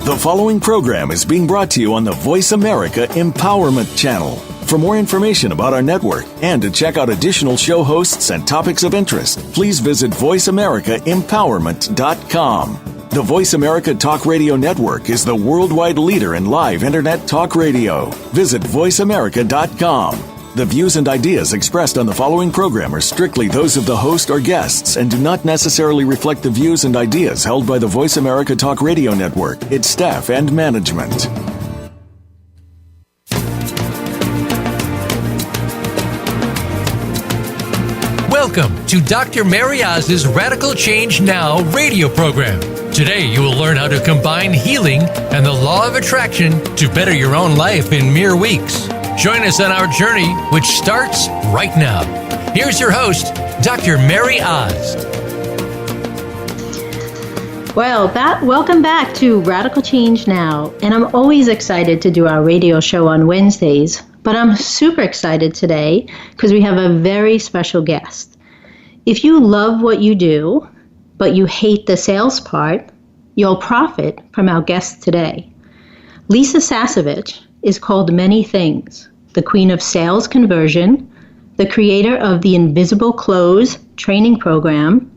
The following program is being brought to you on the Voice America Empowerment Channel. For more information about our network and to check out additional show hosts and topics of interest, please visit voiceamericaempowerment.com. The Voice America Talk Radio Network is the worldwide leader in live Internet talk radio. Visit voiceamerica.com. The views and ideas expressed on the following program are strictly those of the host or guests and do not necessarily reflect the views and ideas held by the Voice America Talk Radio Network, its staff, and management. Welcome to Dr. MaryOz's Radical Change Now radio program. Today you will learn how to combine healing and the law of attraction to better your own life in mere weeks. Join us on our journey, which starts right now. Here's your host, Dr. MaryOz. Welcome back to Radical Change Now. And I'm always excited to do our radio show on Wednesdays, but I'm super excited today because we have a very special guest. If you love what you do, but you hate the sales part, you'll profit from our guest today. Lisa Sasevich is called many things: the queen of sales conversion, the creator of the Invisible Close training program,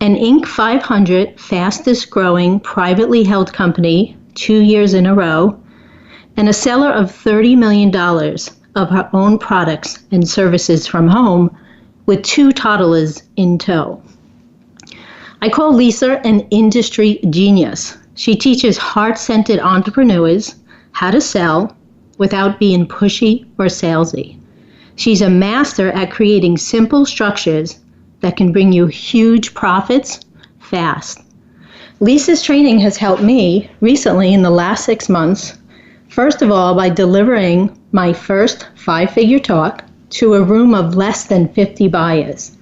an Inc. 500 fastest growing privately held company 2 years in a row, and a seller of $30 million of her own products and services from home with 2 toddlers in tow. I call Lisa an industry genius. She teaches heart-centered entrepreneurs how to sell without being pushy or salesy. She's a master at creating simple structures that can bring you huge profits fast. Lisa's training has helped me recently in the last 6 months, first of all by delivering my first 5-figure talk to a room of less than 50 buyers.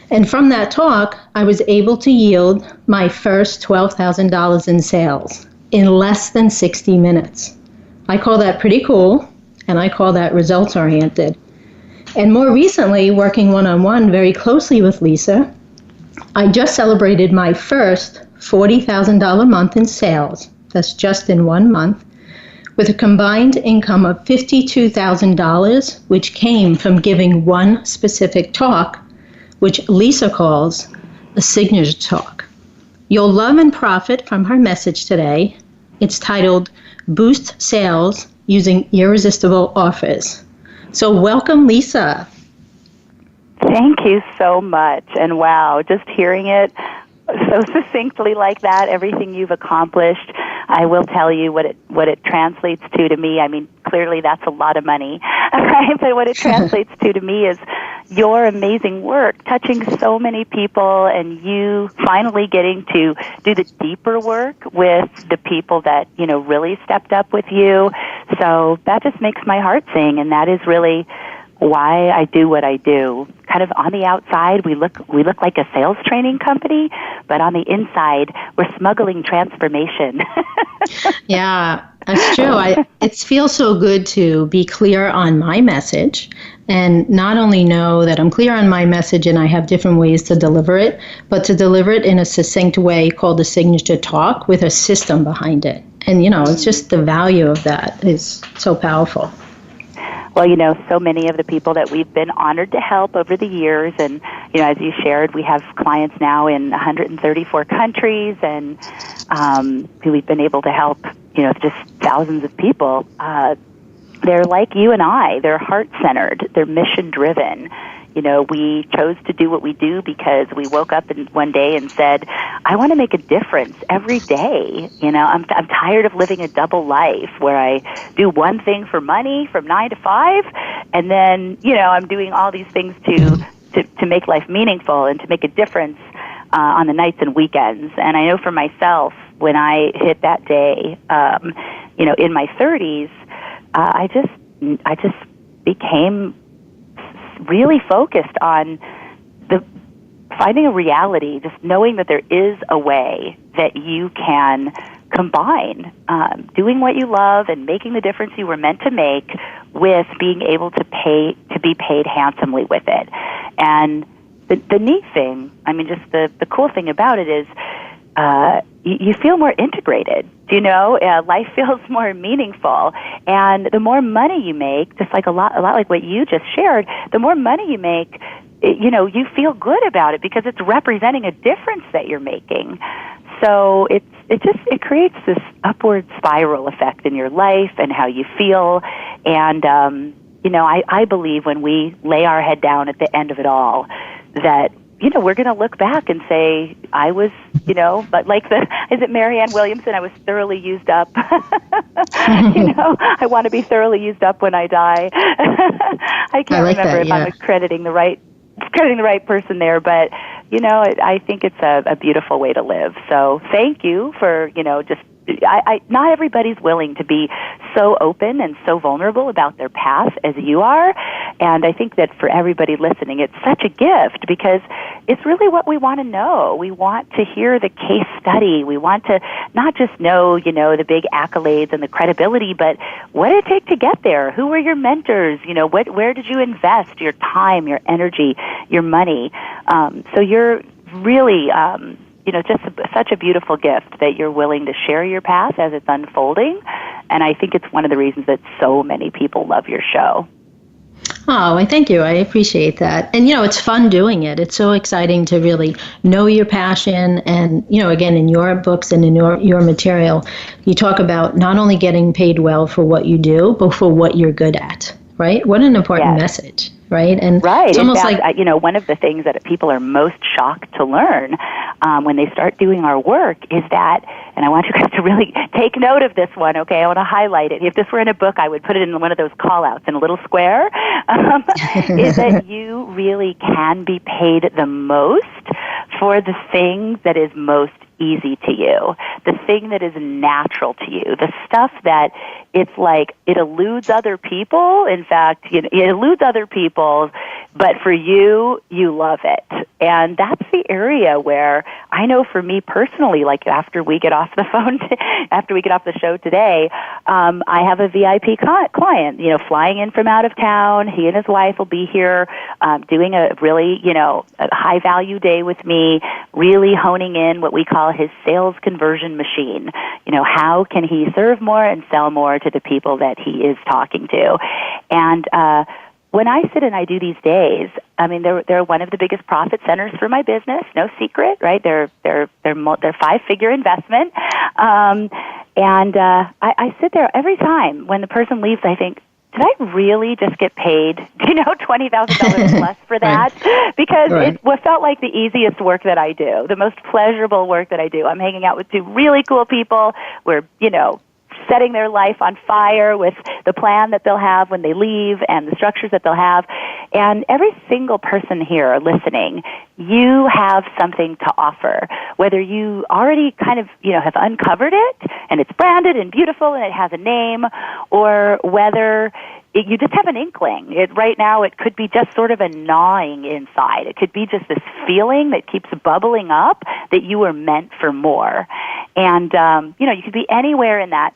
And from that talk, I was able to yield my first $12,000 in sales in less than 60 minutes. I call that pretty cool, and I call that results-oriented. And more recently, working one-on-one very closely with Lisa, I just celebrated my first $40,000 month in sales. That's just in 1 month, with a combined income of $52,000, which came from giving one specific talk, which Lisa calls a signature talk. You'll love and profit from her message today. It's titled Boost Sales Using Irresistible Offers. So welcome, Lisa. Thank you so much. And wow, just hearing it so succinctly like that, everything you've accomplished, I will tell you what it translates to me. I mean, clearly that's a lot of money, right? But what it translates to me is your amazing work, touching so many people, and you finally getting to do the deeper work with the people that, really stepped up with you. So that just makes my heart sing, and that is really why I do what I do. Kind of on the outside, we look like a sales training company, but on the inside, we're smuggling transformation. Yeah, that's true. It feels so good to be clear on my message and not only know that I'm clear on my message and I have different ways to deliver it, but to deliver it in a succinct way called a signature talk with a system behind it. And, it's just the value of that is so powerful. Well, so many of the people that we've been honored to help over the years, and, as you shared, we have clients now in 134 countries, and who we've been able to help, just thousands of people. They're like you and I. They're heart-centered. They're mission-driven. We chose to do what we do because we woke up one day and said, I want to make a difference every day. I'm tired of living a double life where I do one thing for money from 9 to 5, and then, I'm doing all these things to make life meaningful and to make a difference on the nights and weekends. And I know for myself, when I hit that day, in my 30s, I just became really focused on finding a reality, just knowing that there is a way that you can combine doing what you love and making the difference you were meant to make with being able to be paid handsomely with it. And the neat thing, just the cool thing about it is you feel more integrated. Life feels more meaningful. And the more money you make, just like a lot like what you just shared, the more money you make, you feel good about it because it's representing a difference that you're making. So it creates this upward spiral effect in your life and how you feel. And, I believe when we lay our head down at the end of it all, that we're going to look back and say, I was, but like is it Marianne Williamson? I was thoroughly used up. I want to be thoroughly used up when I die. I can't remember if I'm crediting the right person there, but, I think it's a beautiful way to live. So thank you for, not everybody's willing to be so open and so vulnerable about their past as you are. And I think that for everybody listening, it's such a gift because it's really what we want to know. We want to hear the case study. We want to not just know, the big accolades and the credibility, but what did it take to get there? Who were your mentors? Where did you invest your time, your energy, your money? So you're really, just such a beautiful gift that you're willing to share your path as it's unfolding. And I think it's one of the reasons that so many people love your show. Oh, I thank you. I appreciate that. And, it's fun doing it. It's so exciting to really know your passion. And, again, in your books and in your material, you talk about not only getting paid well for what you do, but for what you're good at, right? What an important message, right? And it's almost like, one of the things that people are most shocked to learn when they start doing our work is that, and I want you guys to really take note of this one, okay? I want to highlight it. If this were in a book, I would put it in one of those call-outs in a little square, is that you really can be paid the most for the thing that is most easy to you, the thing that is natural to you, the stuff that it's like it eludes other people. In fact, it eludes other people, but for you, you love it. And that's the area where I know for me personally, like after we get off the phone, after we get off the show today, I have a VIP client, flying in from out of town. He and his wife will be here doing a really, a high-value day with me, really honing in what we call his sales conversion machine. How can he serve more and sell more to the people that he is talking to? And when I sit and I do these days, I mean, they're one of the biggest profit centers for my business. No secret, right? They're 5-figure investment. And I sit there every time when the person leaves. I think, did I really just get paid, $20,000 plus for that? Right. Because it felt like the easiest work that I do, the most pleasurable work that I do. I'm hanging out with two really cool people. We're, setting their life on fire with the plan that they'll have when they leave and the structures that they'll have. And every single person here listening, you have something to offer, whether you already kind of, have uncovered it and it's branded and beautiful and it has a name, or whether you just have an inkling. Right now, it could be just sort of a gnawing inside. It could be just this feeling that keeps bubbling up that you were meant for more. And, you could be anywhere in that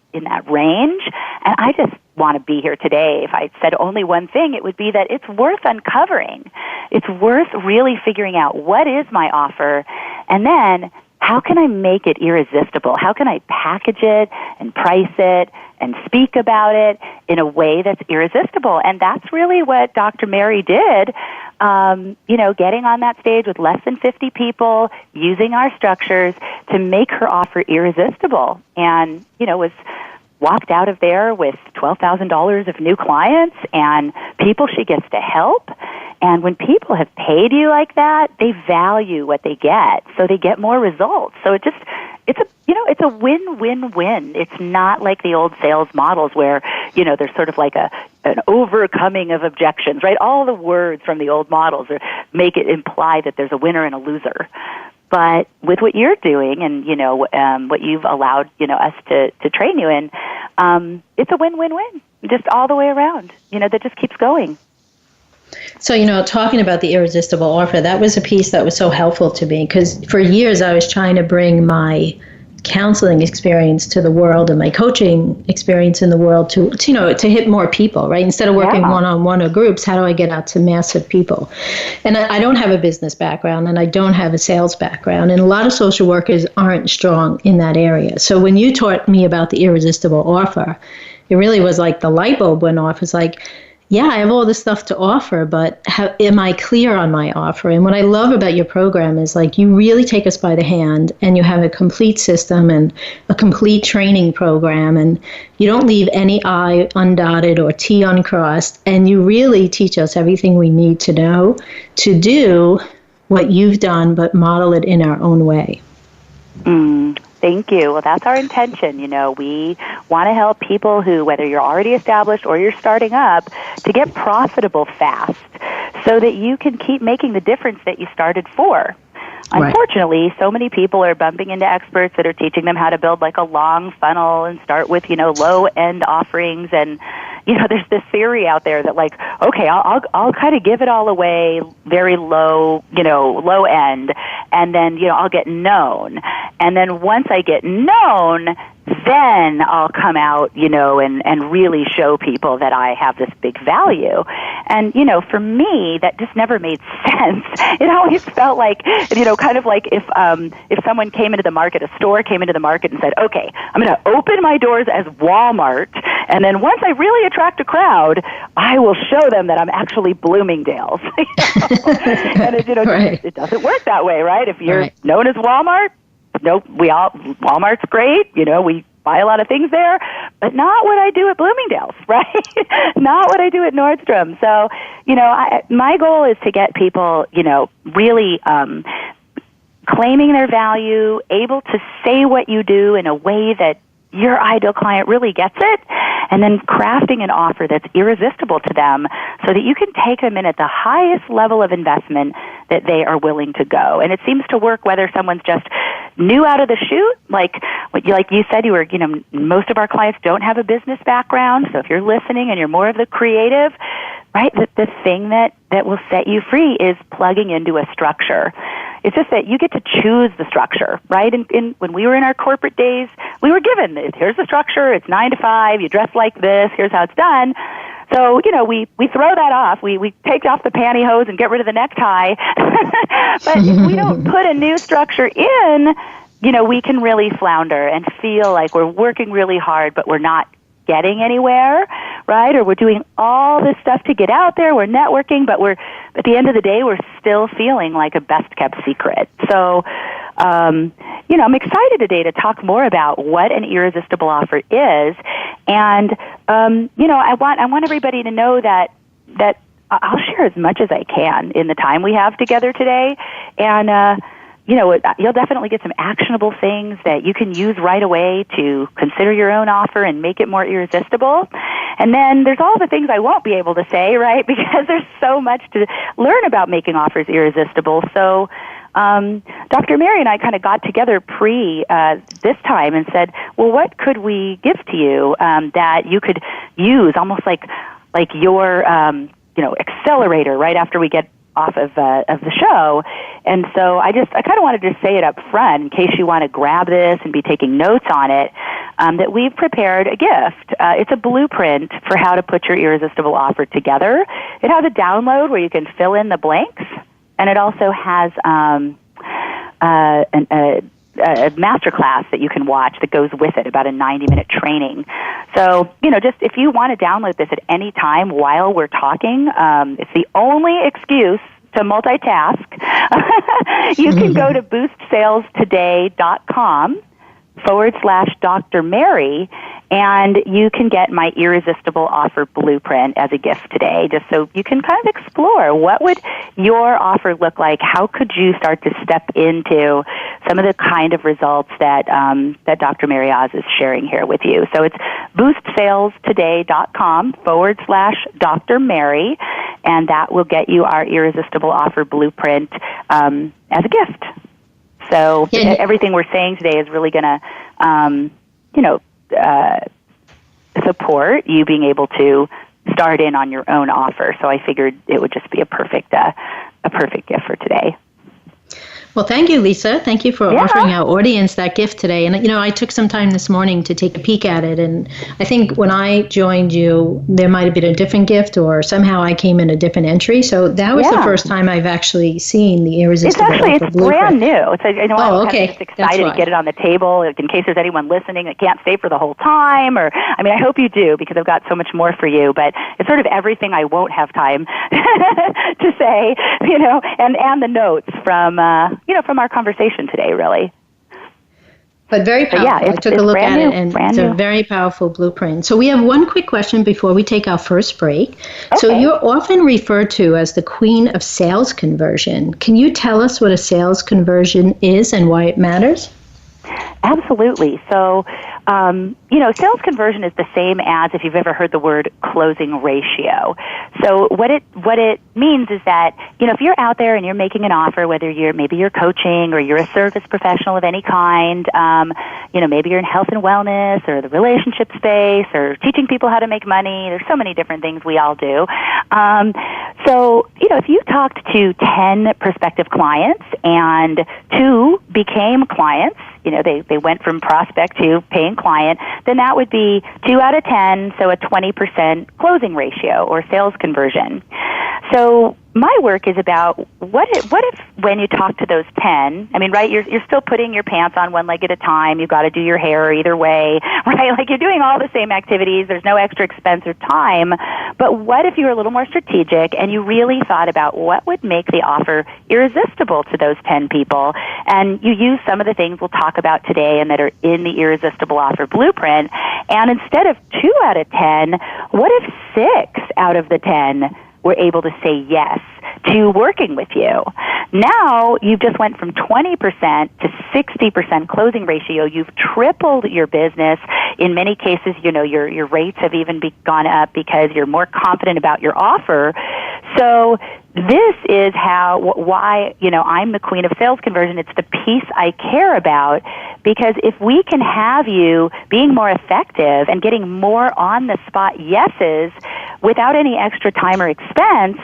range. And I just want to be here today. If I said only one thing, it would be that it's worth uncovering. It's worth really figuring out what is my offer, and then how can I make it irresistible? How can I package it and price it and speak about it in a way that's irresistible? And that's really what Dr. Mary did, getting on that stage with less than 50 people, using our structures to make her offer irresistible. And, was walked out of there with $12,000 of new clients and people she gets to help. And when people have paid you like that, they value what they get, so they get more results. So it's a win-win-win. It's not like the old sales models where, there's sort of like an overcoming of objections, right? All the words from the old models make it imply that there's a winner and a loser. But with what you're doing and, what you've allowed, us to train you in, it's a win-win-win, just all the way around, that just keeps going. So, talking about the irresistible offer, that was a piece that was so helpful to me because for years I was trying to bring my counseling experience to the world and my coaching experience in the world to hit more people, right? Instead of working one-on-one or groups, how do I get out to massive people? And I don't have a business background and I don't have a sales background. And a lot of social workers aren't strong in that area. So when you taught me about the irresistible offer, it really was like the light bulb went off. It's like, yeah, I have all this stuff to offer, but am I clear on my offer? And what I love about your program is like you really take us by the hand and you have a complete system and a complete training program, and you don't leave any I undotted or T uncrossed, and you really teach us everything we need to know to do what you've done, but model it in our own way. Thank you. Well, that's our intention. We want to help people who, whether you're already established or you're starting up, to get profitable fast so that you can keep making the difference that you started for. Right. Unfortunately, so many people are bumping into experts that are teaching them how to build like a long funnel and start with, low-end offerings. And, there's this theory out there that like, okay, I'll kind of give it all away very low, low end, and then, I'll get known. And then once I get known, then I'll come out, and really show people that I have this big value. And, for me, that just never made sense. It always felt like, kind of like if someone came into the market, a store came into the market and said, okay, I'm going to open my doors as Walmart, and then once I really attract a crowd, I will show them that I'm actually Bloomingdale's. And it doesn't work that way, right? If you're known as Walmart, Walmart's great, we buy a lot of things there, but not what I do at Bloomingdale's, right? Not what I do at Nordstrom. So, my goal is to get people, really claiming their value, able to say what you do in a way that your ideal client really gets it, and then crafting an offer that's irresistible to them so that you can take them in at the highest level of investment that they are willing to go. And it seems to work whether someone's just new out of the chute, like you said, most of our clients don't have a business background, so if you're listening and you're more of the creative, right, the thing that will set you free is plugging into a structure. It's just that you get to choose the structure, right? And when we were in our corporate days, we were given, here's the structure, it's 9 to 5, you dress like this, here's how it's done. So, we throw that off. We take off the pantyhose and get rid of the necktie. But if we don't put a new structure in, we can really flounder and feel like we're working really hard, but we're not getting anywhere, right? Or we're doing all this stuff to get out there, we're networking, but at the end of the day, we're still feeling like a best-kept secret. So, I'm excited today to talk more about what an irresistible offer is. And, I want everybody to know that I'll share as much as I can in the time we have together today. And, you'll definitely get some actionable things that you can use right away to consider your own offer and make it more irresistible. And then there's all the things I won't be able to say, right, because there's so much to learn about making offers irresistible. So Dr. Mary and I kind of got together this time and said, well, what could we give to you that you could use almost like your accelerator right after we get off of the show. And so I kind of wanted to say it up front in case you want to grab this and be taking notes on it, that we've prepared a gift. It's a blueprint for how to put your irresistible offer together. It has a download where you can fill in the blanks, and it also has a masterclass that you can watch that goes with it, about a 90-minute training. So, just if you want to download this at any time while we're talking, it's the only excuse to multitask. You can go to boostsaletoday.com/Dr. Mary, and you can get my irresistible offer blueprint as a gift today, just so you can kind of explore what would your offer look like. How could you start to step into some of the kind of results that Dr. MaryOz is sharing here with you. So it's boostsaletoday.com/Dr. Mary, and that will get you our irresistible offer blueprint as a gift. So everything we're saying today is really going to, support you being able to start in on your own offer. So I figured it would just be a perfect gift for today. Well, thank you, Lisa. Thank you for offering our audience that gift today. And, I took some time this morning to take a peek at it. And I think when I joined you, there might have been a different gift or somehow I came in a different entry. So that was the first time I've actually seen the Irresistible It's brand new. I'm just excited to get it on the table in case there's anyone listening that can't stay for the whole time. I hope you do because I've got so much more for you. But it's sort of everything I won't have time to say, and the notes from our conversation today, really. But very powerful. I took a look at it, and it's a very powerful blueprint. So we have one quick question before we take our first break. Okay. So you're often referred to as the queen of sales conversion. Can you tell us what a sales conversion is and why it matters? Absolutely. So, sales conversion is the same as if you've ever heard the word closing ratio. So what it means is that, if you're out there and you're making an offer, whether maybe you're coaching or you're a service professional of any kind, maybe you're in health and wellness or the relationship space or teaching people how to make money. There's so many different things we all do. If you talked to 10 prospective clients and 2 became clients, they went from prospect to paying client, then that would be 2 out of 10, so a 20% closing ratio or sales conversion. So my work is about what if when you talk to those 10, you're still putting your pants on one leg at a time, you've got to do your hair either way, right? Like you're doing all the same activities, there's no extra expense or time, but what if you were a little more strategic and you really thought about what would make the offer irresistible to those 10 people, and you use some of the things we'll talk about today and that are in the Irresistible Offer Blueprint, and instead of 2 out of 10, what if 6 out of the 10 were able to say yes to working with you? Now you've just went from 20% to 60% closing ratio. You've tripled your business. In many cases, your rates have even gone up because you're more confident about your offer. So this is why I'm the queen of sales conversion. It's the piece I care about, because if we can have you being more effective and getting more on the spot yeses without any extra time or expense,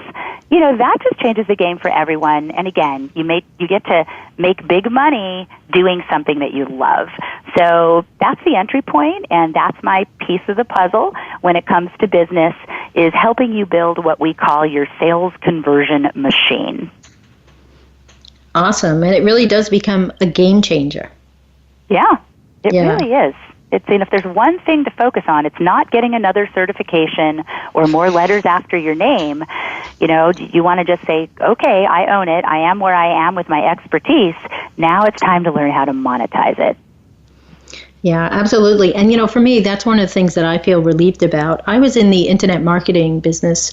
that just changes the game for everyone. And again, you get to make big money doing something that you love. So that's the entry point, and that's my piece of the puzzle when it comes to business, is helping you build what we call your sales conversion machine. Awesome. And it really does become a game changer. Yeah, it really is. If there's one thing to focus on, it's not getting another certification or more letters after your name. You want to just say, okay, I own it. I am where I am with my expertise. Now it's time to learn how to monetize it. Yeah, absolutely. And, for me, that's one of the things that I feel relieved about. I was in the internet marketing business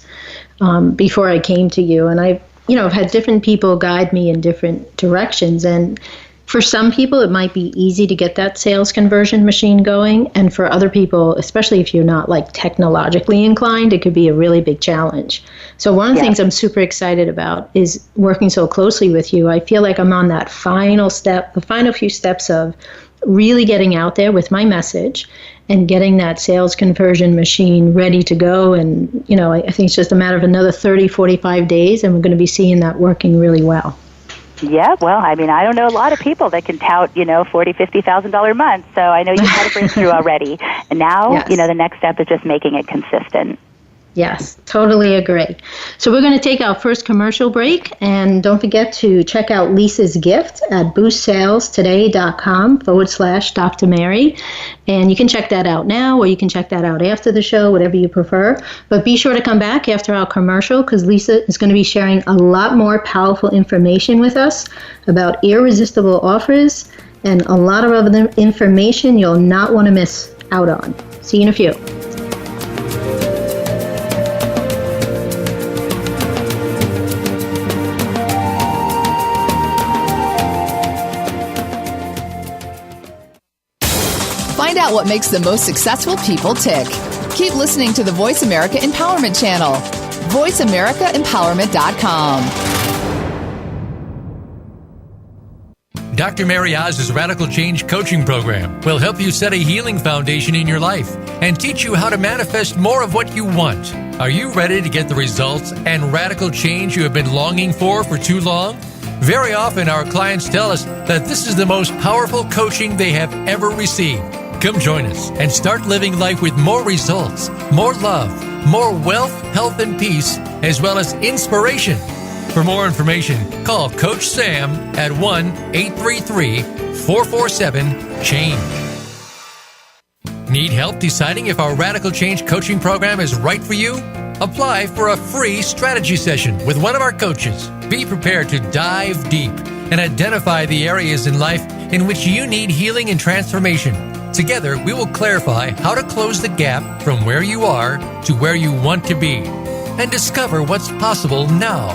before I came to you, and I've had different people guide me in different directions. And for some people, it might be easy to get that sales conversion machine going. And for other people, especially if you're not technologically inclined, it could be a really big challenge. So one of the things I'm super excited about is working so closely with you. I feel like I'm on that final step, the final few steps of really getting out there with my message and getting that sales conversion machine ready to go. And, I think it's just a matter of another 30, 45 days, and we're going to be seeing that working really well. Yeah, well, I don't know a lot of people that can tout, $40,000, $50,000 a month. So I know you've had a breakthrough already. And now, the next step is just making it consistent. Yes, totally agree. So we're going to take our first commercial break, and don't forget to check out Lisa's gift at boostsaletoday.com/Dr. Mary. And you can check that out now, or you can check that out after the show, whatever you prefer. But be sure to come back after our commercial, because Lisa is going to be sharing a lot more powerful information with us about irresistible offers and a lot of other information you'll not want to miss out on. See you in a few. Find out what makes the most successful people tick. Keep listening to the Voice America Empowerment Channel. VoiceAmericaEmpowerment.com. Dr. MaryOz's Radical Change Coaching Program will help you set a healing foundation in your life and teach you how to manifest more of what you want. Are you ready to get the results and radical change you have been longing for too long? Very often, our clients tell us that this is the most powerful coaching they have ever received. Come join us and start living life with more results, more love, more wealth, health, and peace, as well as inspiration. For more information, call Coach Sam at 1-833-447-CHANGE. Need help deciding if our Radical Change coaching program is right for you? Apply for a free strategy session with one of our coaches. Be prepared to dive deep and identify the areas in life in which you need healing and transformation. Together, we will clarify how to close the gap from where you are to where you want to be and discover what's possible now.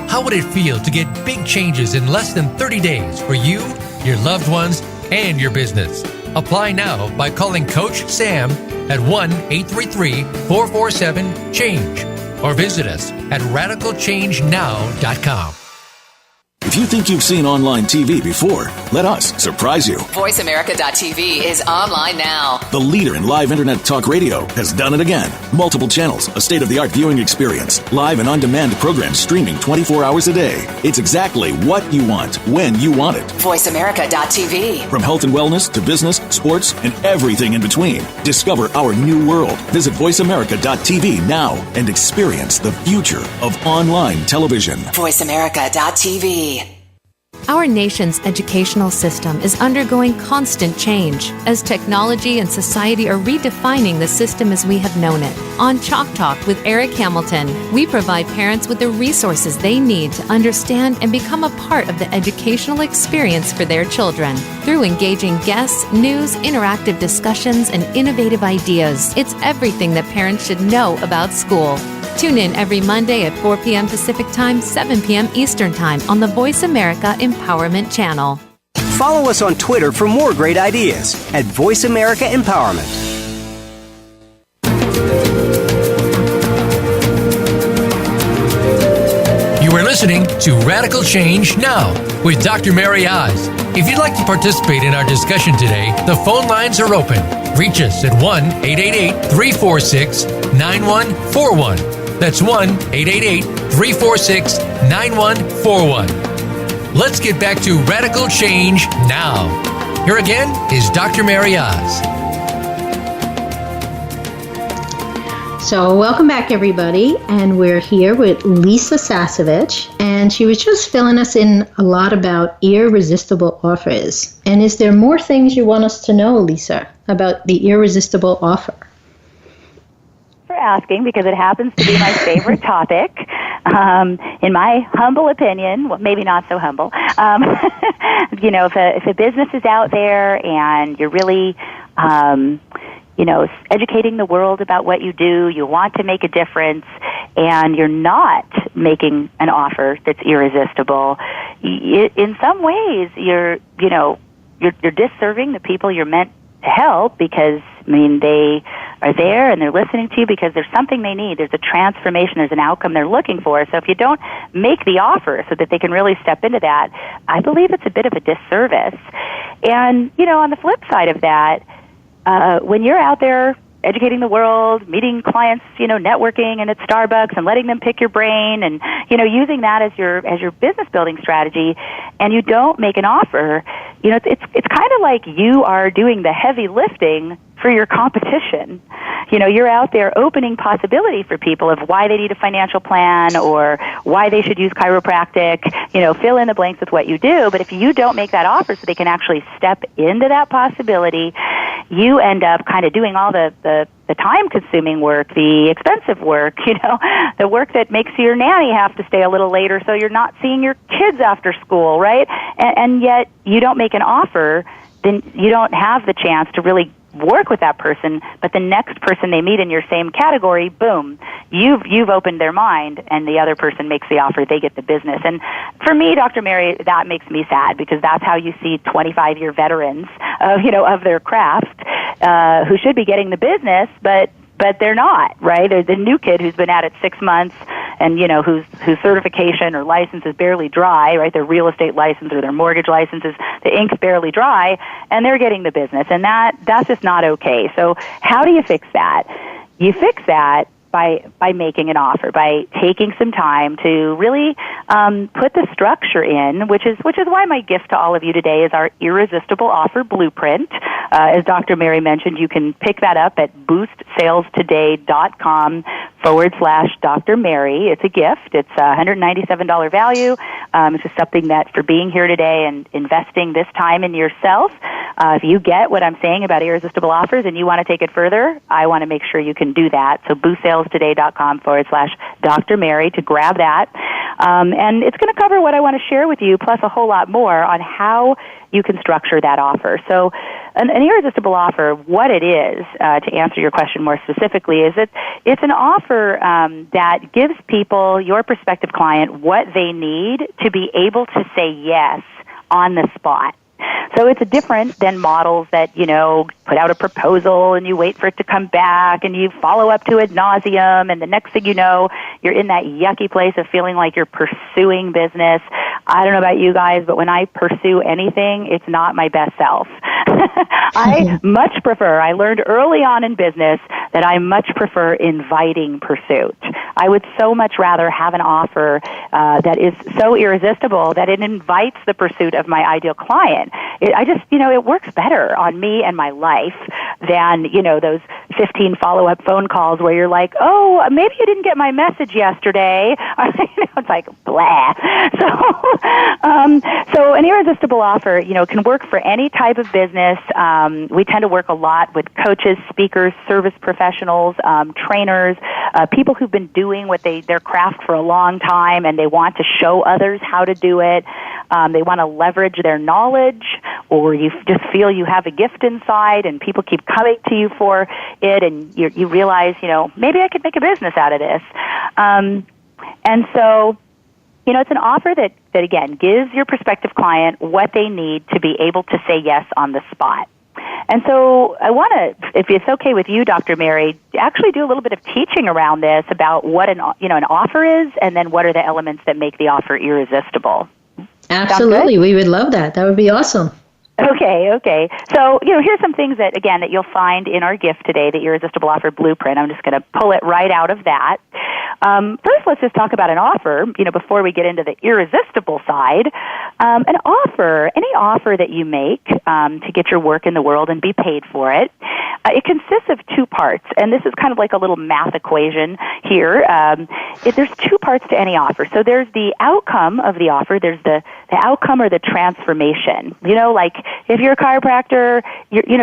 How would it feel to get big changes in less than 30 days for you, your loved ones, and your business? Apply now by calling Coach Sam at 1-833-447-CHANGE or visit us at radicalchangenow.com. If you think you've seen online TV before, let us surprise you. VoiceAmerica.tv is online now. The leader in live Internet talk radio has done it again. Multiple channels, a state-of-the-art viewing experience, live and on-demand programs streaming 24 hours a day. It's exactly what you want, when you want it. VoiceAmerica.tv. From health and wellness to business, sports, and everything in between. Discover our new world. Visit VoiceAmerica.tv now and experience the future of online television. VoiceAmerica.tv. Our nation's educational system is undergoing constant change as technology and society are redefining the system as we have known it. On Chalk Talk with Eric Hamilton, we provide parents with the resources they need to understand and become a part of the educational experience for their children. Through engaging guests, news, interactive discussions, and innovative ideas, it's everything that parents should know about school. Tune in every Monday at 4 p.m. Pacific Time, 7 p.m. Eastern Time on the Voice America Empowerment Channel. Follow us on Twitter for more great ideas at Voice America Empowerment. You are listening to Radical Change Now with Dr. MaryOz. If you'd like to participate in our discussion today, the phone lines are open. Reach us at 1-888-346-9141. That's 1-888-346-9141. Let's get back to Radical Change Now. Here again is Dr. MaryOz. So welcome back, everybody, and we're here with Lisa Sasevich, and she was just filling us in a lot about irresistible offers. And is there more things you want us to know, Lisa, about the irresistible offer? For asking, because it happens to be my favorite topic. In my humble opinion, well, maybe not so humble, if a business is out there and you're really, educating the world about what you do, you want to make a difference, and you're not making an offer that's irresistible, in some ways you're disserving the people you're meant to help, because they are there and they're listening to you because there's something they need. There's a transformation. There's an outcome they're looking for. So if you don't make the offer so that they can really step into that, I believe it's a bit of a disservice. And, on the flip side of that, when you're out there educating the world, meeting clients, networking and at Starbucks and letting them pick your brain and, using that as your business building strategy, and you don't make an offer, it's kind of like you are doing the heavy lifting for your competition. You're out there opening possibility for people of why they need a financial plan or why they should use chiropractic, fill in the blanks with what you do. But if you don't make that offer so they can actually step into that possibility, you end up kind of doing all the time-consuming work, the expensive work, the work that makes your nanny have to stay a little later so you're not seeing your kids after school, right? And yet you don't make an offer, then you don't have the chance to really work with that person, but the next person they meet in your same category, boom, you've opened their mind, and the other person makes the offer, they get the business. And for me, Dr. Mary, that makes me sad, because that's how you see 25-year veterans of their craft who should be getting the business, but they're not, right? They're the new kid who's been at it 6 months and, whose certification or license is barely dry, right? Their real estate license or their mortgage license the ink's barely dry, and they're getting the business. And that's just not okay. So how do you fix that? You fix that by making an offer, by taking some time to really put the structure in, which is why my gift to all of you today is our Irresistible Offer Blueprint. As Dr. Mary mentioned, you can pick that up at boostsaletoday.com/Dr. Mary. It's a gift. It's a $197 value. It's just something that for being here today and investing this time in yourself, if you get what I'm saying about irresistible offers and you want to take it further, I want to make sure you can do that. So boostsaletoday.com/Dr. Mary to grab that. And it's going to cover what I want to share with you, plus a whole lot more on how you can structure that offer. So an irresistible offer, what it is, to answer your question more specifically, is it's an offer that gives people, your prospective client, what they need to be able to say yes on the spot. So it's different than models that, put out a proposal and you wait for it to come back and you follow up to ad nauseum, and the next thing you know, you're in that yucky place of feeling like you're pursuing business. I don't know about you guys, but when I pursue anything, it's not my best self. I much prefer, I learned early on in business that I much prefer inviting pursuit. I would so much rather have an offer that is so irresistible that it invites the pursuit of my ideal client. It works better on me and my life than, those 15 follow-up phone calls where you're like, oh, maybe you didn't get my message yesterday. It's like, blah. So an irresistible offer, can work for any type of business. We tend to work a lot with coaches, speakers, service professionals, trainers, people who've been doing their craft for a long time and they want to show others how to do it. They want to leverage their knowledge, or you just feel you have a gift inside and people keep coming to you for it, and you realize, maybe I could make a business out of this. And so, it's an offer that again, gives your prospective client what they need to be able to say yes on the spot. And so I want to, if it's okay with you, Dr. Mary, actually do a little bit of teaching around this about what an offer is, and then what are the elements that make the offer irresistible. Absolutely. We would love that. That would be awesome. Okay. So, here's some things that you'll find in our gift today, the Irresistible Offer Blueprint. I'm just going to pull it right out of that. First, let's just talk about an offer, before we get into the irresistible side. An offer, any offer that you make to get your work in the world and be paid for it, it consists of two parts, and this is kind of like a little math equation here. There's two parts to any offer. So there's the outcome of the offer. There's the outcome or the transformation. Like if you're a chiropractor,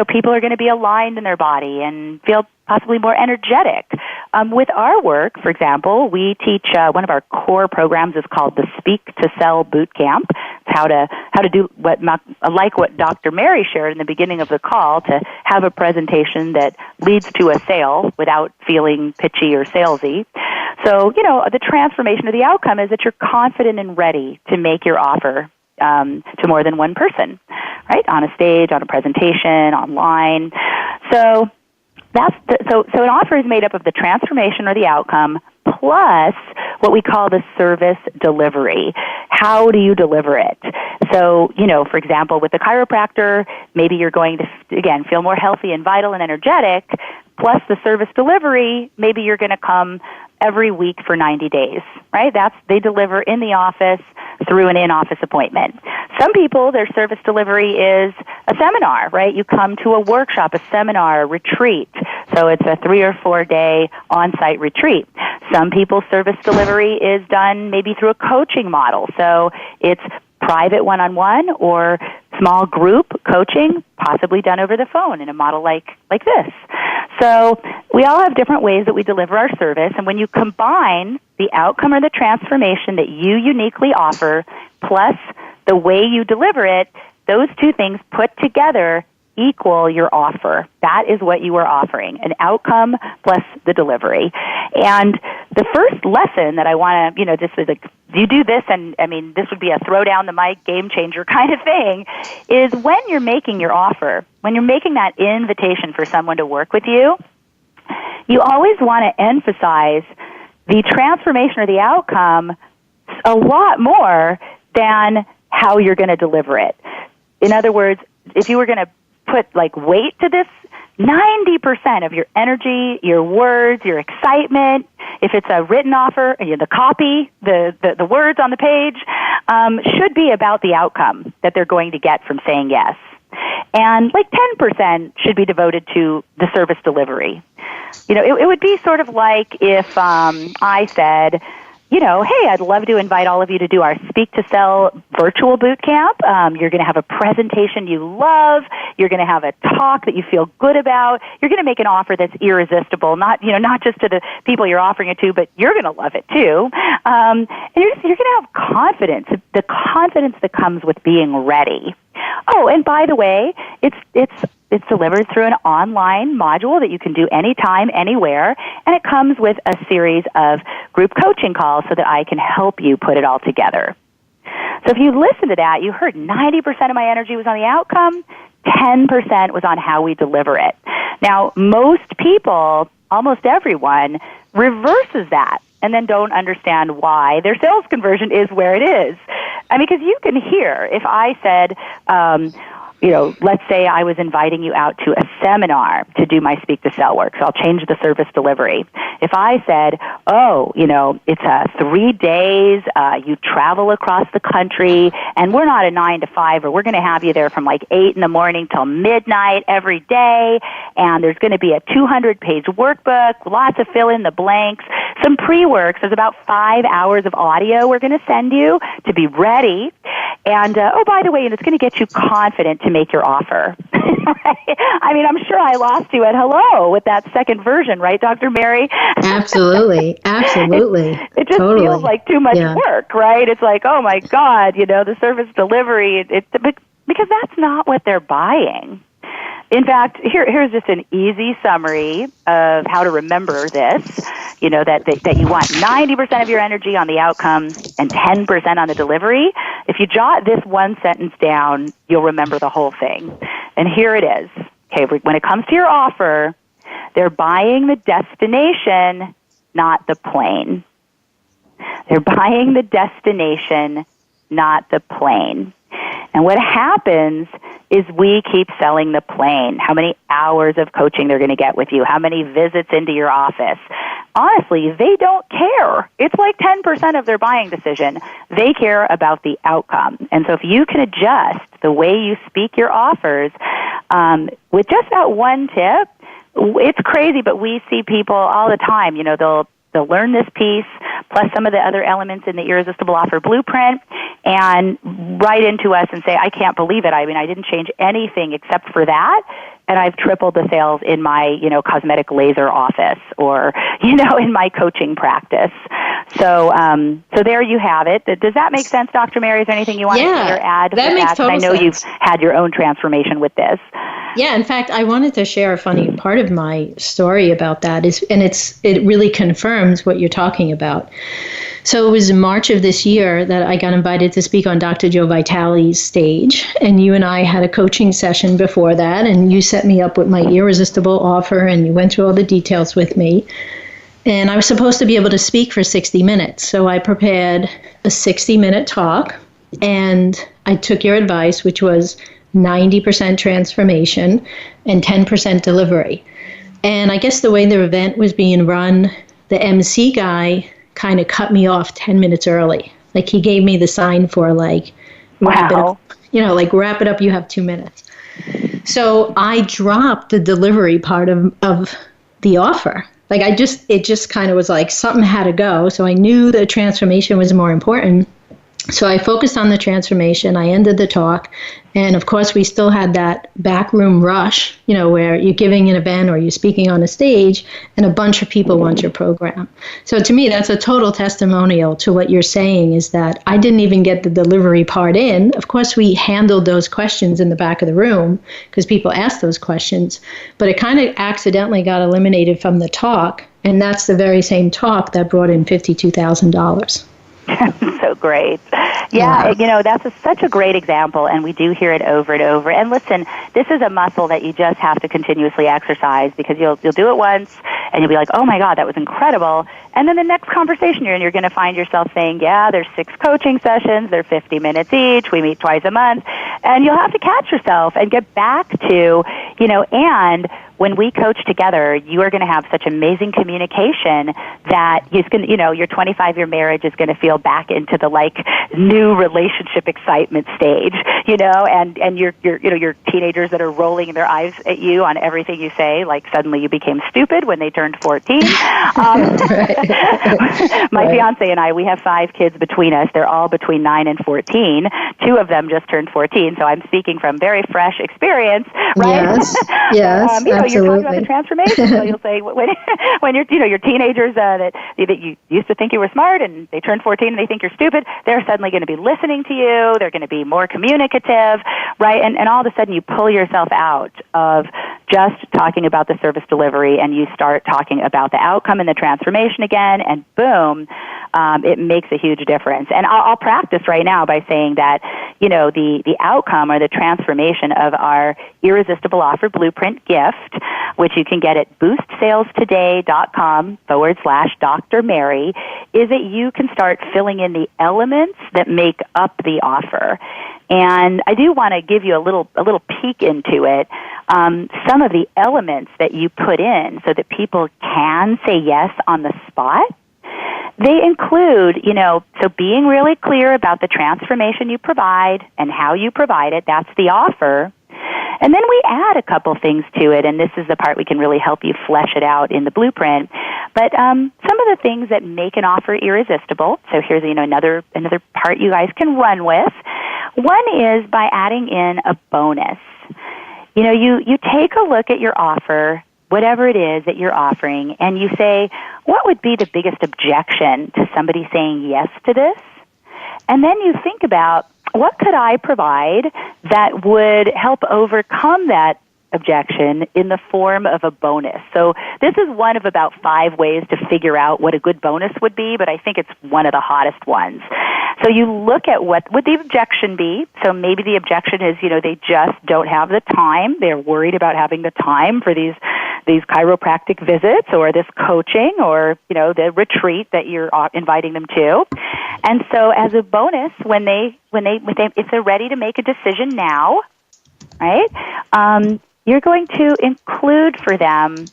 people are going to be aligned in their body and feel possibly more energetic. With our work, for example, we teach one of our core programs is called the Speak to Sell Boot Camp. It's how to do what Dr. Mary shared in the beginning of the call, to have a presentation that leads to a sale without feeling pitchy or salesy. So, the transformation of the outcome is that you're confident and ready to make your offer to more than one person, right? On a stage, on a presentation, online. So so an offer is made up of the transformation or the outcome plus what we call the service delivery. How do you deliver it? So, for example, with the chiropractor, maybe you're going to, again, feel more healthy and vital and energetic, plus the service delivery, maybe you're going to come every week for 90 days, right? They deliver in the office through an in-office appointment. Some people, their service delivery is a seminar, right? You come to a workshop, a seminar, a retreat. So it's a 3 or 4 day on-site retreat. Some people's service delivery is done maybe through a coaching model. So it's private one-on-one or small group coaching, possibly done over the phone in a model like this. So we all have different ways that we deliver our service, and when you combine the outcome or the transformation that you uniquely offer plus the way you deliver it, those two things put together equal your offer. That is what you are offering, an outcome plus the delivery. And the first lesson that I want to, this is you do this, and this would be a throw down the mic, game changer kind of thing, is when you're making your offer, when you're making that invitation for someone to work with you, you always want to emphasize the transformation or the outcome a lot more than how you're going to deliver it. In other words, if you were going to put weight to this 90% of your energy, your words, your excitement, if it's a written offer, the copy, the words on the page, should be about the outcome that they're going to get from saying yes. And like 10% should be devoted to the service delivery. It would be sort of like if I said, hey, I'd love to invite all of you to do our Speak to Sell virtual boot camp. You're going to have a presentation you love. You're going to have a talk that you feel good about. You're going to make an offer that's irresistible, not just to the people you're offering it to, but you're going to love it too. And you're going to have confidence, the confidence that comes with being ready. Oh, and by the way, it's delivered through an online module that you can do anytime, anywhere, and it comes with a series of group coaching calls so that I can help you put it all together. So if you listen to that, you heard 90% of my energy was on the outcome, 10% was on how we deliver it. Now, most people, almost everyone, reverses that and then don't understand why their sales conversion is where it is. Because you can hear, if I said, let's say I was inviting you out to a seminar to do my Speak to Sell work, so I'll change the service delivery. If I said, it's 3 days, you travel across the country, and we're not a 9 to 5, or we're going to have you there from like 8 in the morning till midnight every day, and there's going to be a 200-page workbook, lots of fill in the blanks, some pre-work, so there's about 5 hours of audio we're going to send you to be ready, and by the way, it's going to get you confident to make your offer. I'm sure I lost you at hello with that second version, right, Dr. Mary? Absolutely. It just totally feels like too much work, right? It's like, oh my God, the service delivery, because that's not what they're buying. In fact, here's just an easy summary of how to remember this, that you want 90% of your energy on the outcome and 10% on the delivery. If you jot this one sentence down, you'll remember the whole thing. And here it is. Okay, when it comes to your offer, they're buying the destination, not the plane. They're buying the destination, not the plane. And what happens is we keep selling the plane, how many hours of coaching they're going to get with you, how many visits into your office. Honestly, they don't care. It's like 10% of their buying decision. They care about the outcome. And so if you can adjust the way you speak your offers with just that one tip, it's crazy, but we see people all the time, they'll learn this piece plus some of the other elements in the Irresistible Offer Blueprint and write into us and say, I can't believe it. I didn't change anything except for that, and I've tripled the sales in my, cosmetic laser office or, in my coaching practice. So there you have it. Does that make sense, Dr. Mary? Is there anything you want to add? That makes total sense. I know you've had your own transformation with this. Yeah, in fact, I wanted to share a funny part of my story about that, it really confirms what you're talking about. So it was in March of this year that I got invited to speak on Dr. Joe Vitale's stage, and you and I had a coaching session before that, and you set me up with my Irresistible offer, and you went through all the details with me. And I was supposed to be able to speak for 60 minutes, so I prepared a 60-minute talk, and I took your advice, which was 90% transformation and 10% delivery. And I guess the way the event was being run, the MC guy kind of cut me off 10 minutes early. Like he gave me the sign for wrap it up. Wrap it up, you have 2 minutes. So I dropped the delivery part of the offer. It just kind of was like something had to go. So I knew the transformation was more important. So I focused on the transformation. I ended the talk. And of course, we still had that backroom rush, where you're giving an event or you're speaking on a stage and a bunch of people want your program. So to me, that's a total testimonial to what you're saying is that I didn't even get the delivery part in. Of course, we handled those questions in the back of the room because people asked those questions, but it kind of accidentally got eliminated from the talk. And that's the very same talk that brought in $52,000. So great. Yeah, that's such a great example, and we do hear it over and over. And listen, this is a muscle that you just have to continuously exercise because you'll do it once, and you'll be like, oh my God, that was incredible. And then the next conversation you're going to find yourself saying, yeah, there's 6 coaching sessions, they're 50 minutes each, we meet twice a month, and you'll have to catch yourself and get back to, and when we coach together, you are going to have such amazing communication that your 25-year marriage is going to feel back into the new relationship excitement stage, and your teenagers that are rolling their eyes at you on everything you say, like suddenly you became stupid when they turned 14. My fiance and I, we have 5 kids between us. They're all between 9 and 14. 2 of them just turned 14, so I'm speaking from very fresh experience, right? Yes, absolutely. You're talking about the transformation. So you'll say when your teenagers that you used to think you were smart and they turn 14 and they think you're stupid, they're suddenly going to be listening to you. They're going to be more communicative, right? And all of a sudden you pull yourself out of just talking about the service delivery and you start talking about the outcome and the transformation again, and boom, it makes a huge difference. And I'll practice right now by saying that, the outcome or the transformation of our Irresistible Offer Blueprint gift, which you can get at boostsaletoday.com/Dr.Mary, is that you can start filling in the elements that make up the offer. And I do want to give you a little peek into it. Some of the elements that you put in so that people can say yes on the spot, they include, so being really clear about the transformation you provide and how you provide it, that's the offer. And then we add a couple things to it, and this is the part we can really help you flesh it out in the blueprint. But some of the things that make an offer irresistible, so here's another part you guys can run with. One is by adding in a bonus. You take a look at your offer, whatever it is that you're offering, and you say, what would be the biggest objection to somebody saying yes to this? And then you think about, what could I provide that would help overcome that objection in the form of a bonus? So this is one of about 5 ways to figure out what a good bonus would be, but I think it's one of the hottest ones. So you look at what would the objection be. So maybe the objection is, they just don't have the time. They're worried about having the time for these chiropractic visits or this coaching or, the retreat that you're inviting them to. And so as a bonus, if they're ready to make a decision now, right, you're going to include for them,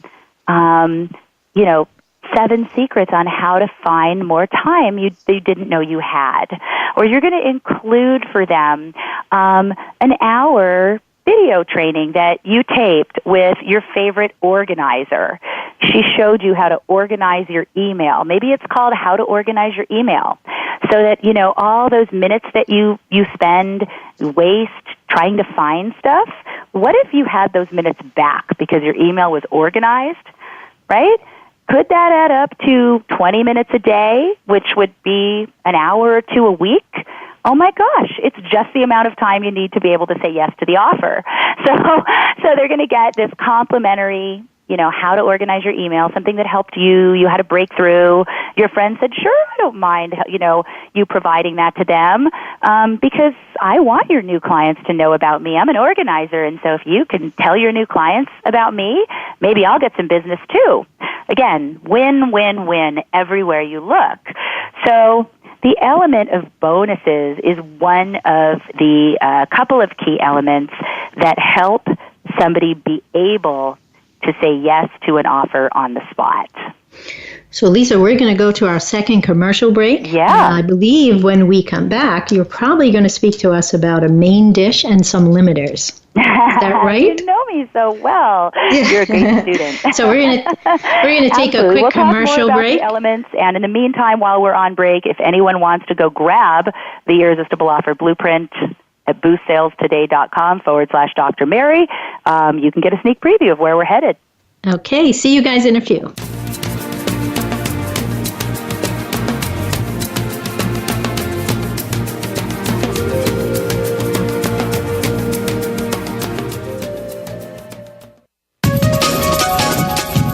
7 secrets on how to find more time you didn't know you had. Or you're going to include for them an hour video training that you taped with your favorite organizer. She showed you how to organize your email. Maybe it's called How to Organize Your Email. So that, all those minutes that you waste trying to find stuff, what if you had those minutes back because your email was organized, right? Could that add up to 20 minutes a day, which would be an hour or 2 a week? Oh my gosh, it's just the amount of time you need to be able to say yes to the offer. So they're going to get this complimentary, how to organize your email, something that helped you had a breakthrough. Your friend said, sure, I don't mind, you providing that to them, because I want your new clients to know about me. I'm an organizer, and so if you can tell your new clients about me, maybe I'll get some business too. Again, win, win, win everywhere you look. So the element of bonuses is one of the couple of key elements that help somebody be able to say yes to an offer on the spot. So, Lisa, we're going to go to our second commercial break. Yeah. I believe when we come back, you're probably going to speak to us about a main dish and some limiters. Is that right? You know me so well. You're a great student. So we're going to take a quick we'll commercial talk more about break. The elements, and in the meantime, while we're on break, if anyone wants to go grab the Irresistible Offer Blueprint at boostsaletoday.com/Dr. Mary, you can get a sneak preview of where we're headed. Okay, see you guys in a few.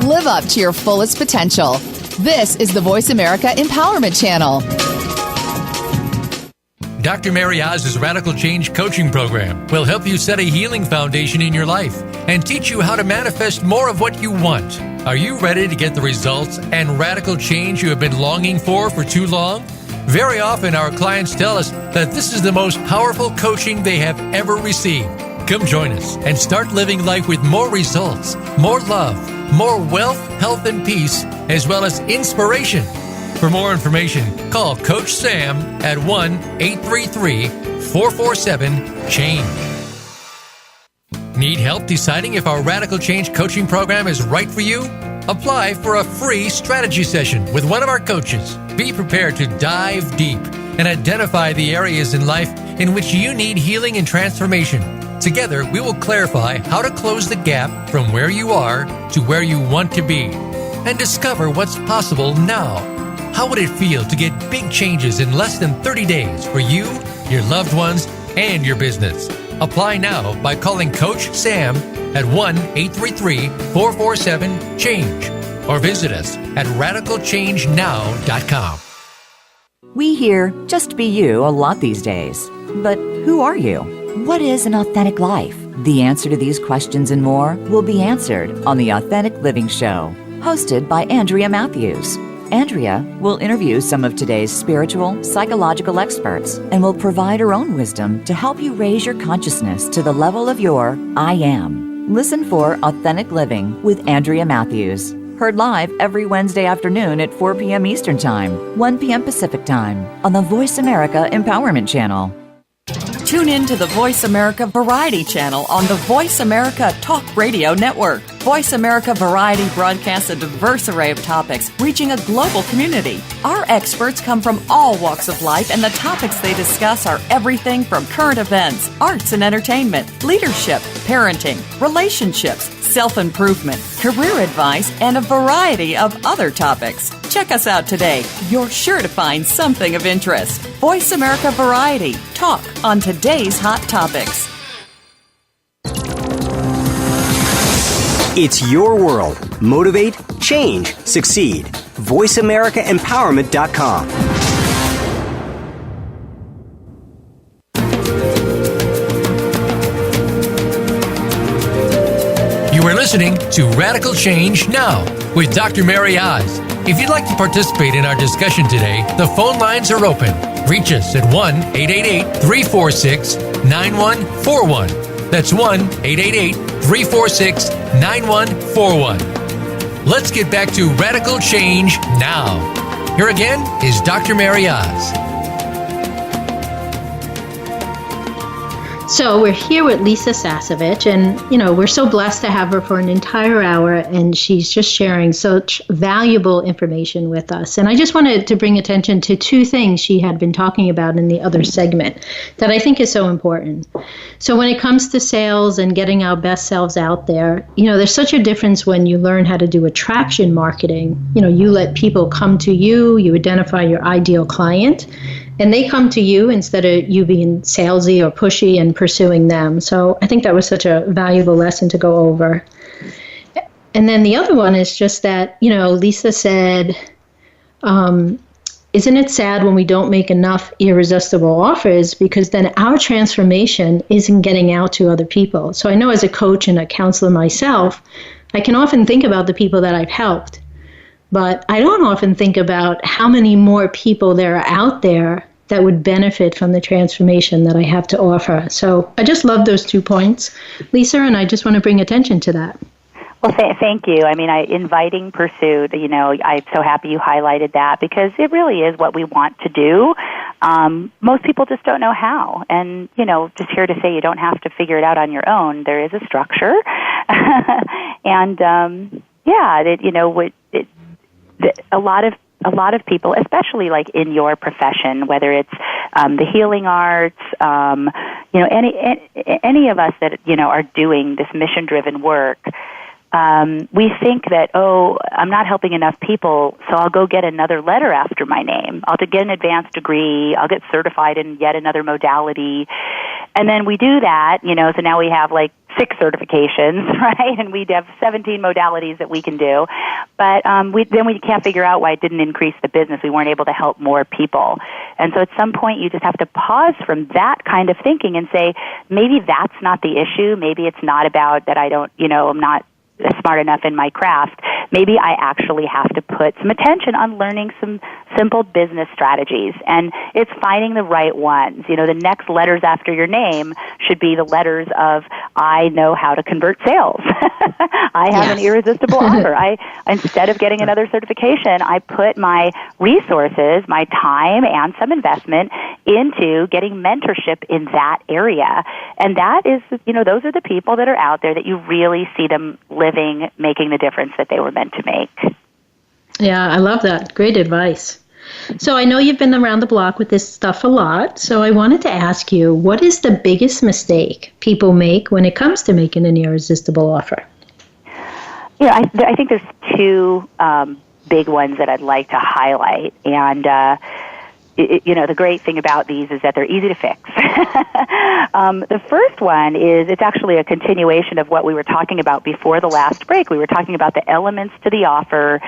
Live up to your fullest potential. This is the Voice America Empowerment Channel. Dr. MaryOz's Radical Change Coaching Program will help you set a healing foundation in your life and teach you how to manifest more of what you want. Are you ready to get the results and radical change you have been longing for too long? Very often our clients tell us that this is the most powerful coaching they have ever received. Come join us and start living life with more results, more love, more wealth, health, and peace, as well as inspiration. For more information, call Coach Sam at 1-833-447-CHANGE. Need help deciding if our Radical Change coaching program is right for you? Apply for a free strategy session with one of our coaches. Be prepared to dive deep and identify the areas in life in which you need healing and transformation. Together, we will clarify how to close the gap from where you are to where you want to be and discover what's possible now. How would it feel to get big changes in less than 30 days for you, your loved ones, and your business? Apply now by calling Coach Sam at 1-833-447-CHANGE or visit us at radicalchangenow.com. We hear just be you a lot these days. But who are you? What is an authentic life? The answer to these questions and more will be answered on the Authentic Living Show, hosted by Andrea Matthews. Andrea will interview some of today's spiritual, psychological experts and will provide her own wisdom to help you raise your consciousness to the level of your I Am. Listen for Authentic Living with Andrea Matthews. Heard live every Wednesday afternoon at 4 p.m. Eastern Time, 1 p.m. Pacific Time on the Voice America Empowerment Channel. Tune in to the Voice America Variety channel on the Voice America Talk Radio Network. Voice America Variety broadcasts a diverse array of topics, reaching a global community. Our experts come from all walks of life, and the topics they discuss are everything from current events, arts and entertainment, leadership, parenting, relationships, self-improvement, career advice, and a variety of other topics. Check us out today. You're sure to find something of interest. Voice America Variety. Talk on today's hot topics. It's your world. Motivate, change, succeed. VoiceAmericaEmpowerment.com. You are listening to Radical Change Now with Dr. MaryOz. If you'd like to participate in our discussion today, the phone lines are open. Reach us at 1-888-346-9141. That's 1-888-346-9141. Let's get back to Radical Change Now. Here again is Dr. MaryOz. So we're here with Lisa Sasevich, and we're so blessed to have her for an entire hour, and she's just sharing such valuable information with us. And I just wanted to bring attention to two things she had been talking about in the other segment that I think is so important. So when it comes to sales and getting our best selves out there, there's such a difference when you learn how to do attraction marketing. You let people come to you, you identify your ideal client, and they come to you instead of you being salesy or pushy and pursuing them. So I think that was such a valuable lesson to go over. And then the other one is just that, Lisa said, isn't it sad when we don't make enough irresistible offers, because then our transformation isn't getting out to other people. So I know as a coach and a counselor myself, I can often think about the people that I've helped, but I don't often think about how many more people there are out there that would benefit from the transformation that I have to offer. So I just love those 2 points, Lisa, and I just want to bring attention to that. Well, thank you. I mean, inviting pursuit, I'm so happy you highlighted that, because it really is what we want to do. Most people just don't know how. And, just here to say you don't have to figure it out on your own. There is a structure. And, a lot of people, especially like in your profession, whether it's the healing arts, any of us that are doing this mission-driven work, we think that, I'm not helping enough people, so I'll go get another letter after my name. I'll get an advanced degree. I'll get certified in yet another modality. And then we do that, so now we have like 6 certifications, right? And we'd have 17 modalities that we can do. But we can't figure out why it didn't increase the business. We weren't able to help more people. And so at some point you just have to pause from that kind of thinking and say, maybe that's not the issue. Maybe it's not about that I'm not smart enough in my craft. Maybe I actually have to put some attention on learning some simple business strategies. And it's finding the right ones. You know, the next letters after your name should be the letters of, I know how to convert sales. I have an irresistible offer. Instead of getting another certification, I put my resources, my time, and some investment into getting mentorship in that area. And that is, you know, those are the people that are out there that you really see them living, making the difference that they were meant to make. Yeah, I love that. Great advice. So I know you've been around the block with this stuff a lot, so I wanted to ask you, what is the biggest mistake people make when it comes to making an irresistible offer? Yeah, I think there's two big ones that I'd like to highlight, and you know, the great thing about these is that they're easy to fix. The first one is, it's actually a continuation of what we were talking about before the last break. We were talking about the elements to the offer.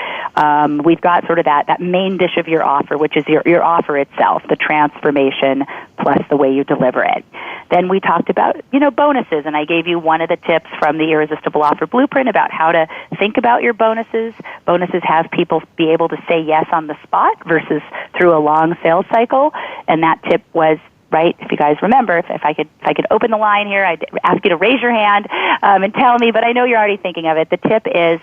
We've got sort of that main dish of your offer, which is your offer itself, the transformation plus the way you deliver it. Then we talked about, you know, bonuses, and I gave you one of the tips from the Irresistible Offer Blueprint about how to think about your bonuses. Bonuses have people be able to say yes on the spot versus through a long sales cycle, and that tip was, right, if you guys remember, if I could open the line here, I'd ask you to raise your hand and tell me, but I know you're already thinking of it. The tip is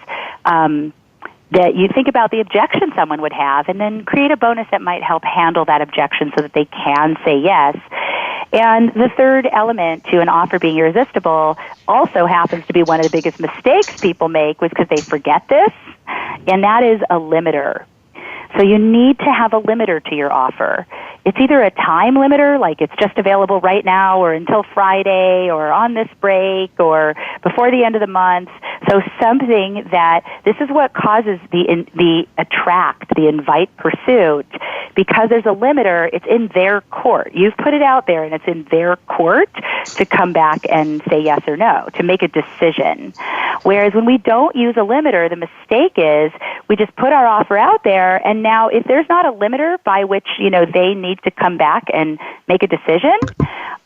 that you think about the objection someone would have and then create a bonus that might help handle that objection so that they can say yes. And the third element to an offer being irresistible also happens to be one of the biggest mistakes people make, was because they forget this, and that is a limiter. So you need to have a limiter to your offer. It's either a time limiter, like it's just available right now or until Friday or on this break or before the end of the month. So something that, this is what causes the attract, the invite pursuit. Because there's a limiter, it's in their court. You've put it out there and it's in their court to come back and say yes or no, to make a decision. Whereas when we don't use a limiter, the mistake is we just put our offer out there, and now if there's not a limiter by which, you know, they need to come back and make a decision,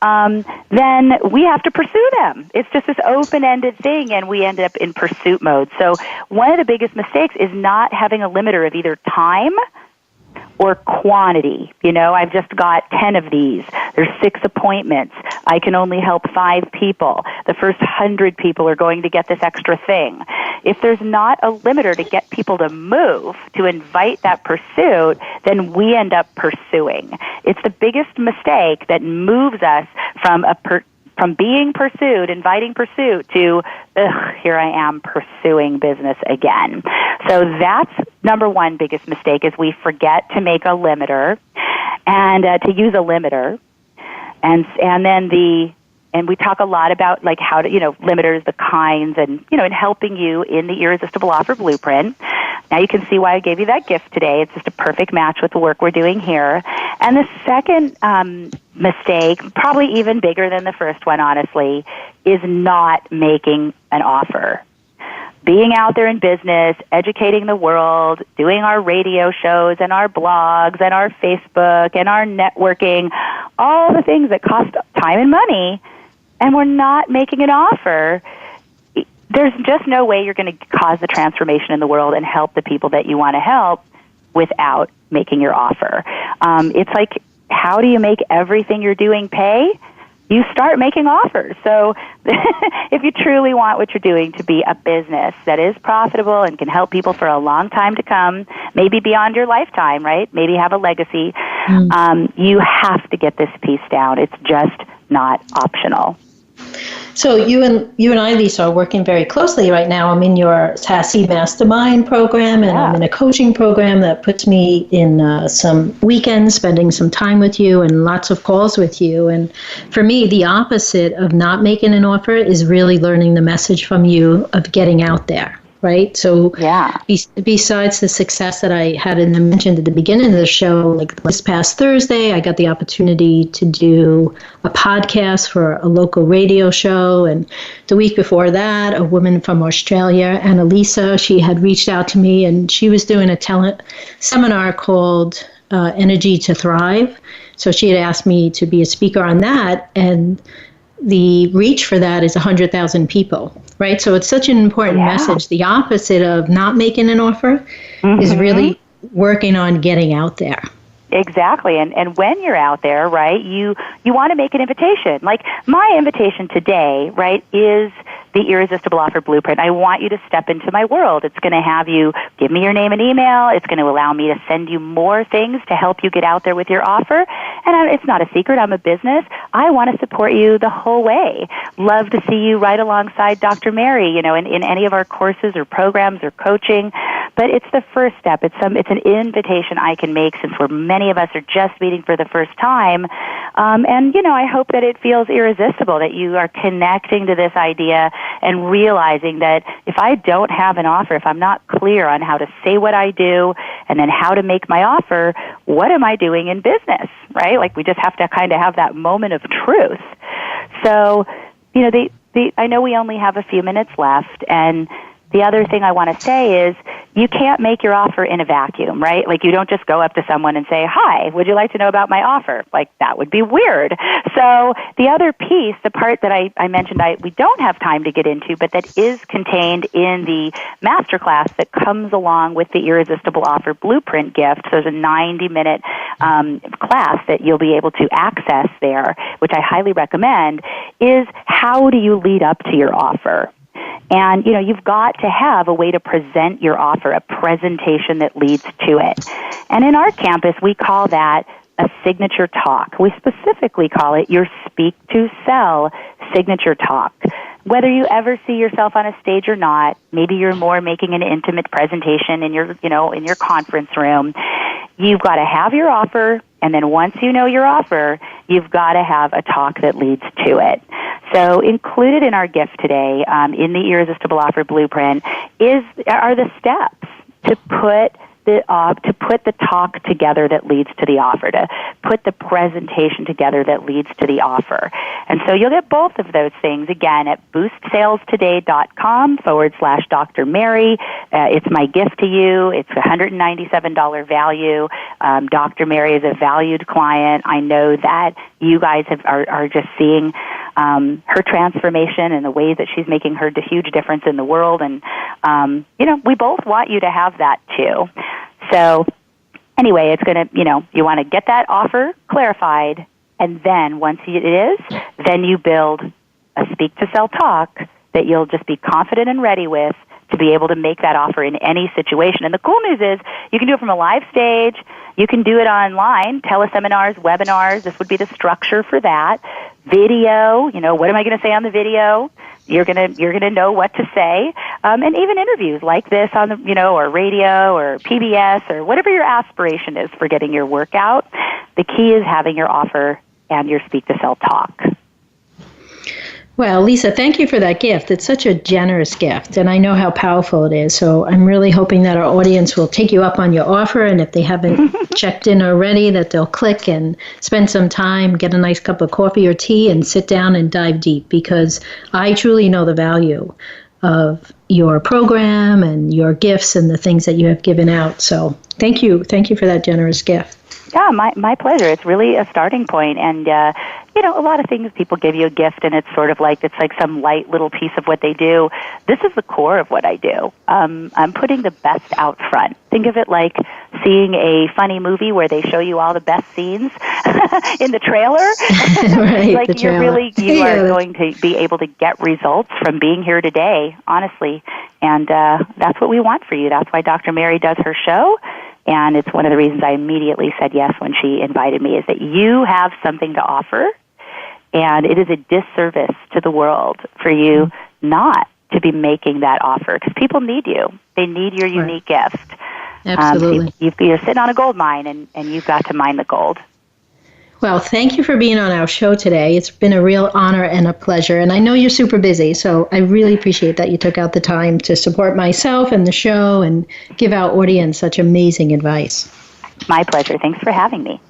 then we have to pursue them. It's just this open-ended thing, and we end up in pursuit mode. So one of the biggest mistakes is not having a limiter of either time or quantity. You know, I've just got 10 of these. There's 6 appointments. I can only help 5 people. The first 100 people are going to get this extra thing. If there's not a limiter to get people to move, to invite that pursuit, then we end up pursuing. It's the biggest mistake that moves us from from being pursued, inviting pursuit, to, here I am pursuing business again. So that's number one biggest mistake, is we forget to make a limiter and to use a limiter. And then and we talk a lot about like how to, you know, limiters, the kinds, and, you know, in helping you in the Irresistible Offer Blueprint. Now you can see why I gave you that gift today. It's just a perfect match with the work we're doing here. And the second mistake, probably even bigger than the first one, honestly, is not making an offer. Being out there in business, educating the world, doing our radio shows and our blogs and our Facebook and our networking, all the things that cost time and money, and we're not making an offer, there's just no way you're going to cause the transformation in the world and help the people that you want to help without making your offer. It's like, how do you make everything you're doing pay? You start making offers. So if you truly want what you're doing to be a business that is profitable and can help people for a long time to come, maybe beyond your lifetime, right? Maybe have a legacy, you have to get this piece down. It's just not optional. So you and I, Lisa, are working very closely right now. I'm in your Sassy Mastermind program, and I'm in a coaching program that puts me in some weekends, spending some time with you and lots of calls with you. And for me, the opposite of not making an offer is really learning the message from you of getting out there. Right? So besides the success that I had mentioned at the beginning of the show, like this past Thursday, I got the opportunity to do a podcast for a local radio show. And the week before that, a woman from Australia, Annalisa, she had reached out to me, and she was doing a seminar called Energy to Thrive. So she had asked me to be a speaker on that. And the reach for that is 100,000 people, right? So it's such an important message. The opposite of not making an offer is really working on getting out there. Exactly. And when you're out there, right, you want to make an invitation. Like my invitation today, right, is the Irresistible Offer Blueprint. I want you to step into my world. It's going to have you give me your name and email. It's going to allow me to send you more things to help you get out there with your offer. And it's not a secret. I'm a business. I want to support you the whole way. Love to see you right alongside Dr. Mary, in any of our courses or programs or coaching. But it's the first step. It's an invitation I can make since many of us are just meeting for the first time. And I hope that it feels irresistible, that you are connecting to this idea and realizing that if I don't have an offer, if I'm not clear on how to say what I do and then how to make my offer, what am I doing in business, right? Like we just have to kind of have that moment of truth. So, I know we only have a few minutes left, and the other thing I want to say is you can't make your offer in a vacuum, right? Like you don't just go up to someone and say, "Hi, would you like to know about my offer?" Like that would be weird. So the other piece, the part that I mentioned we don't have time to get into, but that is contained in the masterclass that comes along with the Irresistible Offer Blueprint gift. So there's a 90-minute class that you'll be able to access there, which I highly recommend, is how do you lead up to your offer? And, you've got to have a way to present your offer, a presentation that leads to it. And in our campus, we call that a signature talk. We specifically call it your Speak to Sell signature talk. Whether you ever see yourself on a stage or not, maybe you're more making an intimate presentation in your conference room. You've got to have your offer, and then once you know your offer, you've got to have a talk that leads to it. So included in our gift today, in the Irresistible Offer Blueprint, are the steps to put the talk together that leads to the offer, to put the presentation together that leads to the offer. And so you'll get both of those things, again, at boostsaletoday.com/Dr. Mary. It's my gift to you. It's a $197 value. Dr. Mary is a valued client. I know that you guys are just seeing her transformation and the ways that she's making her huge difference in the world. And, we both want you to have that too. So anyway, it's going to, you want to get that offer clarified. And then once it is, then you build a Speak to Sell talk that you'll just be confident and ready with to be able to make that offer in any situation. And the cool news is you can do it from a live stage. You can do it online, teleseminars, webinars. This would be the structure for that. Video, what am I going to say on the video? You're gonna know what to say, and even interviews like this on the or radio or PBS or whatever your aspiration is for getting your work out. The key is having your offer and your Speak to Sell talk. Well, Lisa, thank you for that gift. It's such a generous gift, and I know how powerful it is. So I'm really hoping that our audience will take you up on your offer, and if they haven't checked in already, that they'll click and spend some time, get a nice cup of coffee or tea, and sit down and dive deep, because I truly know the value of your program and your gifts and the things that you have given out. So thank you. Thank you for that generous gift. Yeah, my pleasure. It's really a starting point. And, a lot of things, people give you a gift and it's sort of like some light little piece of what they do. This is the core of what I do. I'm putting the best out front. Think of it like seeing a funny movie where they show you all the best scenes in the trailer. Right, like the trailer. You are going to be able to get results from being here today, honestly. And that's what we want for you. That's why Dr. Mary does her show. And it's one of the reasons I immediately said yes when she invited me, is that you have something to offer, and it is a disservice to the world for you not to be making that offer, because people need you. They need your unique gift. Absolutely. You're sitting on a gold mine, and you've got to mine the gold. Well, thank you for being on our show today. It's been a real honor and a pleasure. And I know you're super busy, so I really appreciate that you took out the time to support myself and the show and give our audience such amazing advice. My pleasure. Thanks for having me.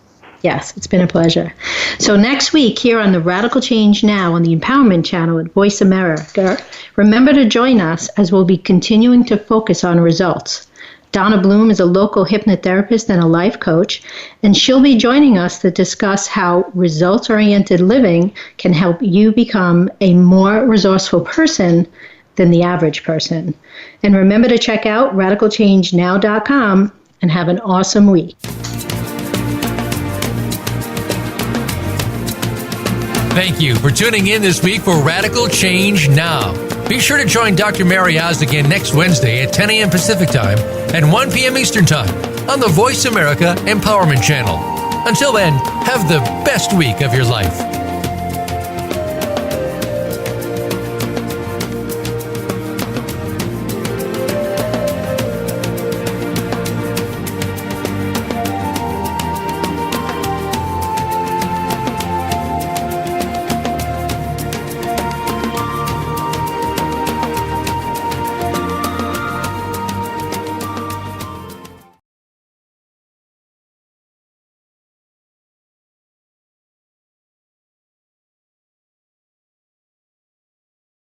Yes, it's been a pleasure. So next week here on the Radical Change Now on the Empowerment Channel at Voice America, remember to join us as we'll be continuing to focus on results. Donna Bloom is a local hypnotherapist and a life coach, and she'll be joining us to discuss how results-oriented living can help you become a more resourceful person than the average person. And remember to check out RadicalChangeNow.com and have an awesome week. Thank you for tuning in this week for Radical Change Now. Be sure to join Dr. MaryOz again next Wednesday at 10 a.m. Pacific Time and 1 p.m. Eastern Time on the Voice America Empowerment Channel. Until then, have the best week of your life.